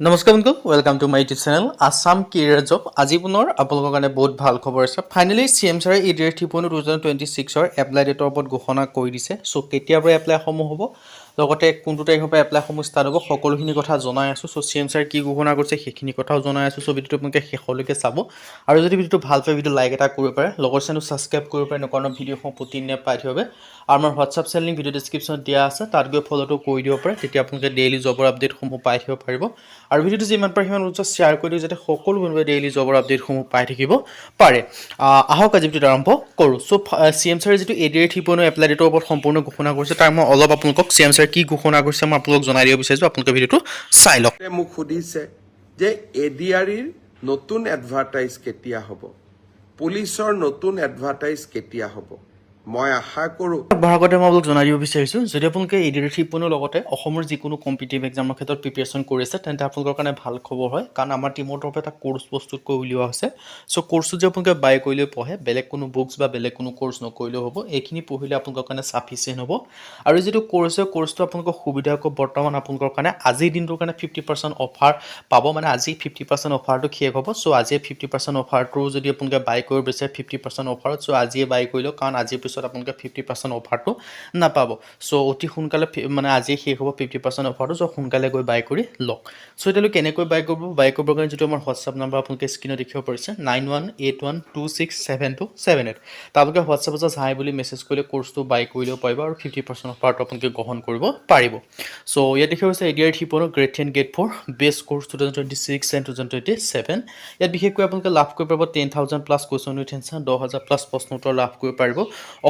নমস্কাৰ বন্ধু welcome to my YouTube channel Assam career job আজি পুনৰ আপোনালোকৰ কাৰণে বহুত ভাল খবৰ আছে ফাইনেলি চিএম ছাৰে এডিআৰ 3.2026 এপ্লাই ডেটৰ ওপৰত ঘোষণা কৰি দিছে সো কেতিয়াৰ পৰা এপ্লাই সমূহ হ'ব লগতে কোনটো তাৰিখৰ পৰা এপ্লাই সমূহ ষ্টাৰ্ট হ'ব সকলোখিনি কথা জনাই আছো সো চিএম ছাৰে কি ঘোষণা কৰিছে সেইখিনি কথাও জনাই আছো সো ভিডিওটো আপোনালোকে শেষলৈকে চাব আৰু যদি ভিডিওটো ভাল পায় ভিডিও লাইক এটা কৰিব পাৰে লগৰ চেনেল সাবস্ক্ৰাইব কৰিব পাৰে নকৰণ ভিডিওসমূহ প্ৰতিদিনে পাই থাকিব আৰু আমাৰ হোৱাটছআপ চেনেল লিংক ভিডিও ডেসক্ৰিপচনত দিয়া আছে তাত গৈ ফলোটো কৰি দিব পাৰে তেতিয়া আপোনালোকে ডেইলি জবৰ আপডেটসমূহ পাই থাকিব পাৰিব আৰু ভিডিওটো যিমান পাৰে সিমান উচ্চ শ্বেয়াৰ কৰি দিও যাতে সকলো বন্ধুৱে ডেইলি জবৰ আপডেটসমূহ পাই থাকিব পাৰে আহক আজি ভিডিওটো আৰম্ভ কৰো সো চিএম ছাৰে যেটো এডিআৰ 3.0 এপ্লাই ডেটৰ ওপৰত সম্পূৰ্ণ ঘোষণা কৰিছে তাৰ মই অলপ আপোনালোকক চিএম ছাৰে কি ঘোষণা কৰিছে মই আপোনালোকক জনাই দিব বিচাৰিছো আপোনালোকে ভিডিওটো চাই লওক মোক সুধিছে যে এডিআৰইৰ নতুন এডভাৰটাইজ কেতিয়া হ'ব পুলিচৰ নতুন এডভাৰটাইজ কেতিয়া হ'ব মই আশা কৰো ভাগতে মই আপোনালোকক জনাই দিব বিচাৰিছো যদি আপোনালোকে এডিআৰ 3.0 লগতে অসমৰ যিকোনো কম্পিটিটিভ এক্সামৰ ক্ষেত্ৰত প্ৰিপাৰেচন কৰিছে তেন্তে আপোনালোকৰ কাৰণে ভাল খবৰ হয় কাৰণ আমাৰ টিমৰ তৰফে এটা কোৰ্স প্ৰস্তুত কৰি উলিওৱা হৈছে সো কোৰ্সটো যে আপোনালোকে বাই কৰিলে পঢ়ে বেলেগ কোনো বুকস বা বেলেগ কোনো কোৰ্স নকৰিলেও হ'ব এইখিনি পঢ়িলে আপোনালোকৰ কাৰণে সাফিচিয়েন্ট হ'ব আৰু যেটো কোৰ্সটো আপোনালোকৰ সুবিধা হ'ব বৰ্তমান আপোনালোকৰ কাৰণে আজিৰ দিনটোৰ কাৰণে 50% অফাৰ পাব মানে আজি 50% অফাৰটো শেষ হ'ব সো আজি 50% অফাৰটো যদি আপোনালোকে বাই কৰিব বিচাৰে 50% অফাৰত সো আজিয়ে বাই কৰিলো কাৰণ আজি পিছত আপোনালোকে 50% অফাৰটো নাপাব সো অতি সোনকালে মানে আজি শেষ হ'ব 50% অফাৰটো সো সোনকালে গৈ বাই কৰি লওক সো এতিয়ালৈ কেনেকৈ বাই কৰিবৰ কাৰণে যেটো আমাৰ হোৱাটছআপ নম্বৰ আপোনালোকে স্ক্ৰিনত দেখিব পাৰিছে 9181267278 তালকে হোৱাটছআপত হাই বুলি মেছেজ কৰিলে কোৰ্সটো বাই কৰিলেও পাৰিব আৰু 50% অফাৰটো আপোনালোকে গ্ৰহণ কৰিব পাৰিব সো ইয়াত দেখিব আছে ADR 3.0 grade 10 grade 4 best course 2026 and 2027 ইয়াত বিশেষকৈ আপোনালোকে লাভ কৰিব পাৰিব 10000 plus question with answer 10000 plus প্ৰশ্ন উত্তৰ লাভ কৰিব পাৰিব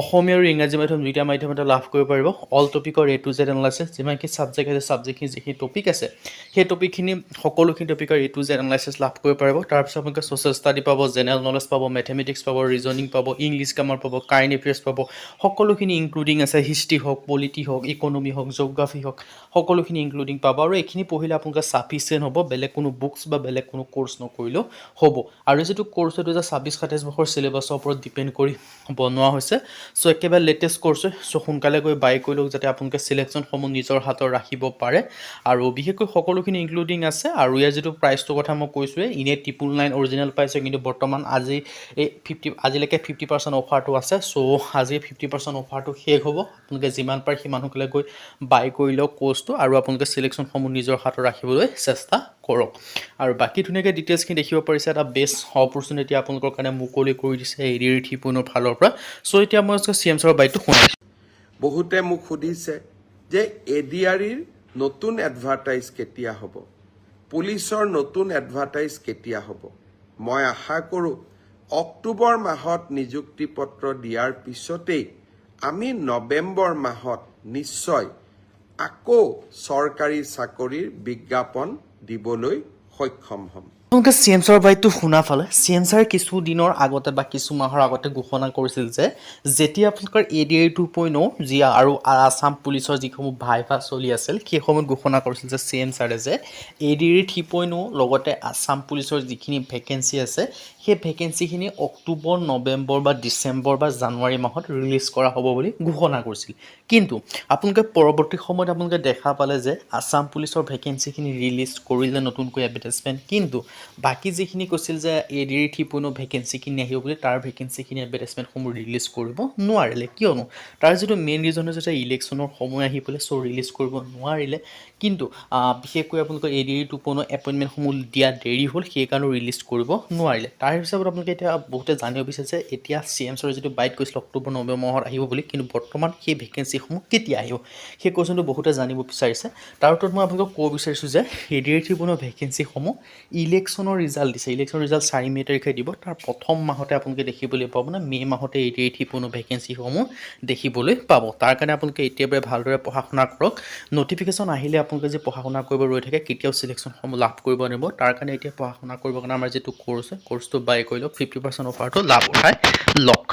অসমীয়া আৰু ইংৰাজী মাধ্যম দুইটা মাধ্যমতে লাভ কৰিব পাৰিব অল টপিকৰ A to Z এনালাইসিস যিমান কি সাবজেক্ট আছে সাবজেক্টখিনি যি টপিক আছে সেই টপিকখিনি সকলোখিনি টপিকৰ A to Z এনালাইসিস লাভ কৰিব পাৰিব তাৰ পিছত আপোনালোকে সোশ্যাল ষ্টাডি পাব জেনাৰেল নলেজ পাব ম্যাথমেটিক্স পাব ৰিজনিং পাব ইংলিশ গ্ৰামাৰ পাব কাৰেন্ট এফেয়াৰ্স পাব সকলোখিনি ইনক্লুডিং আছে হিষ্ট্ৰি হওক পলিটি হওক ইকোনমি হওক জিওগ্ৰাফি হওক সকলোখিনি ইনক্লুডিং পাব আৰু এইখিনি পঢ়িলে আপোনালোকে সাফিচিয়েন্ট হ'ব বেলেগ কোনো বুকস বা বেলেগ কোনো কোৰ্স নকৰিলেও হ'ব আৰু যেটো কোৰ্স 2026-27 বৰ্ষৰ সিলেবাসৰ ওপৰত ডিপেন্ড কৰি বনোৱা হৈছে সো একেবাৰে লেটেষ্ট কোৰ্স সো সোনকালে গৈ বাই কৰিলক যাতে আপোনালোকে সিলেকশন সমূহ নিজৰ হাতত ৰাখিব পাৰে আৰু বিশেষকৈ সকলোখিনি ইনক্লুডিং আছে আৰু ইয়াৰ যেটো প্ৰাইসটো কথা মই কৈছো ইনে 999 অৰিজিনাল পাইছে কিন্তু বৰ্তমান আজি এই 50 আজিলৈকে 50% অফাৰটো আছে সো আজি 50% অফাৰটো শেষ হ'ব আপোনালোকে যিমান পাৰে সিমান সোনকালে গৈ বাই কৰিলক কোৰ্সটো আৰু আপোনালোকে সিলেকশন সমূহ নিজৰ হাতত ৰাখিবলৈ চেষ্টা কৰক আৰু বাকি ধুনিয়াকে ডিটেইলছ খিনি দেখিব পাৰিছে এটা বেষ্ট অপৰচুনিটি আপোনালোকৰ কাৰণে মুকলি কৰি দিছে এডিআৰ 3.0 ফালৰ পৰা সো এতিয়া মই চিএম ছাৰৰ বাইটো শুনাইছো বহুতে মোক সুধিছে যে এডিআৰইৰ নতুন এডভাৰটাইজ কেতিয়া হ'ব পুলিচৰ নতুন এডভাৰটাইজ কেতিয়া হ'ব মই আশা কৰো অক্টোবৰ মাহত নিযুক্তি পত্ৰ দিয়াৰ পিছতেই আমি নৱেম্বৰ মাহত নিশ্চয় আকৌ চৰকাৰী চাকৰিৰ বিজ্ঞাপন দিবলৈ সক্ষম হ'ম আপোনালোকে চিএম ছাৰৰ বাইটো শুনা ফালে চিএম ছাৰে কিছু দিনৰ আগতে বা কিছু মাহৰ আগতে ঘোষণা কৰিছিল যে যেতিয়া আপোনালোকৰ এডিআৰ 2.0 যি আৰু আসাম পুলিচৰ যিসমূহ ভাইভা চলি আছিল সেই সময়ত ঘোষণা কৰিছিল যে চিএম ছাৰে যে এডিআৰ 3.0 লগতে আসাম পুলিচৰ যিখিনি ভেকেন্সি আছে সেই ভেকেন্সিখিনি অক্টোবৰ নৱেম্বৰ বা ডিসেম্বৰ বা জানুৱাৰী মাহত ৰিলিজ কৰা হ'ব বুলি ঘোষণা কৰিছিল কিন্তু আপোনালোকে পৰৱৰ্তী সময়ত আপোনালোকে দেখা পালে যে আসাম পুলিচৰ ভেকেন্সিখিনি ৰিলিজ কৰিলে নতুনকৈ এডভাৰটাইজমেন্ট কিন্তু বাকি যিখিনি কৈছিল যে এডিআৰ 3.0 ভেকেন্সিখিনি আহিব বুলি তাৰ ভেকেন্সিখিনি এডভাৰটাইজমেন্ট সমূহ ৰিলিজ কৰিব নোৱাৰিলে কিয়নো তাৰ যেটো মেইন ৰিজন হৈছে যে ইলেকশনৰ সময় আহি পলে সো ৰিলিজ কৰিব নোৱাৰিলে কিন্তু বিশেষকৈ আপোনালোকৰ এডিআৰ 2.0 এপইন্টমেন্ট সমূহ দিয়া দেৰি হ'ল সেই কাৰণে ৰিলিজ কৰিব নোৱাৰিলে তাৰ হিচাপত আপোনালোকে এতিয়া বহুতে জানিব বিচাৰিছে এতিয়া চিএম ছাৰে যেটো বাইট কৈছিল অক্টোবৰ নৱেম্বৰ মাহত আহিব বুলি কিন্তু বৰ্তমান সেই ভেকেন্সি সমূহ কেতিয়া আহিব সেই কোৱেশ্চনটো বহুতে জানিব বিচাৰিছে তাৰ উত্তৰত মই আপোনালোকক ক'ব বিচাৰিছো যে এডিআৰ 3.0 ভেকেন্সি সমূহ ইলেকশনৰ ৰিজাল্ট দিছে ইলেকশন ৰিজাল্ট 4 মে তাৰিখে দিব তাৰ প্ৰথম মাহতে আপোনালোকে দেখিবলৈ পাব না মে মাহতে এডিআৰ 3.0 ভেকেন্সি সমূহ দেখিবলৈ পাব তাৰ কাৰণে আপোনালোকে এতিয়াৰে ভালদৰে পঢ়া-শুনা কৰক নটিফিকেশন আহিলে আপোনালোকে যে পঢ়া-শুনা কৰিব ৰৈ থাকে কেতিয়াও সিলেকশন সমূহ লাভ কৰিব নিব তাৰ কাৰণে এতিয়া পঢ়া-শুনা কৰিব কাৰণে আমাৰ যেটো কোৰ্সটো বাই কৰিলক 50% অফাৰটো লাভ উঠাই লওক